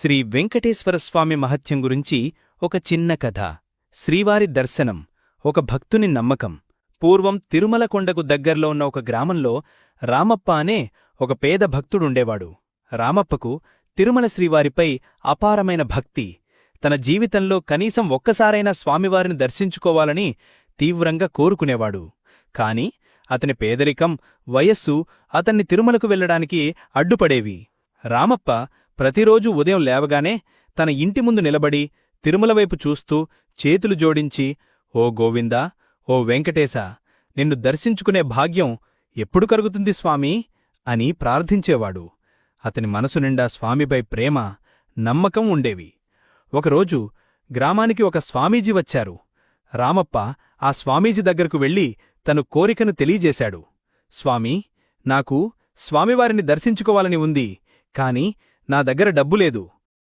శ్రీ వెంకటేశ్వరస్వామి మహత్యం గురించి ఒక చిన్న కథ. శ్రీవారి దర్శనం ఒక భక్తుని నమ్మకం. పూర్వం తిరుమల కొండకు దగ్గర్లో ఉన్న ఒక గ్రామంలో రామప్ప అనే ఒక పేద భక్తుడుండేవాడు. రామప్పకు తిరుమల శ్రీవారిపై అపారమైన భక్తి. తన జీవితంలో కనీసం ఒక్కసారైనా స్వామివారిని దర్శించుకోవాలని తీవ్రంగా కోరుకునేవాడు. కాని అతని పేదరికం, వయస్సు అతన్ని తిరుమలకు వెళ్లడానికి అడ్డుపడేవి. రామప్ప ప్రతిరోజూ ఉదయం లేవగానే తన ఇంటి ముందు నిలబడి తిరుమలవైపు చూస్తూ చేతులు జోడించి, ఓ గోవిందా, ఓ వెంకటేశా, నిన్ను దర్శించుకునే భాగ్యం ఎప్పుడు కలుగుతుంది స్వామీ అని ప్రార్థించేవాడు. అతని మనసు నిండా స్వామిపై ప్రేమ, నమ్మకం ఉండేవి. ఒకరోజు గ్రామానికి ఒక స్వామీజీ వచ్చారు. రామప్ప ఆ స్వామీజీ దగ్గరకు వెళ్లి తను కోరికను తెలియజేశాడు. స్వామీ, నాకు స్వామివారిని దర్శించుకోవాలని ఉంది, కాని నా దగ్గర డబ్బులేదు.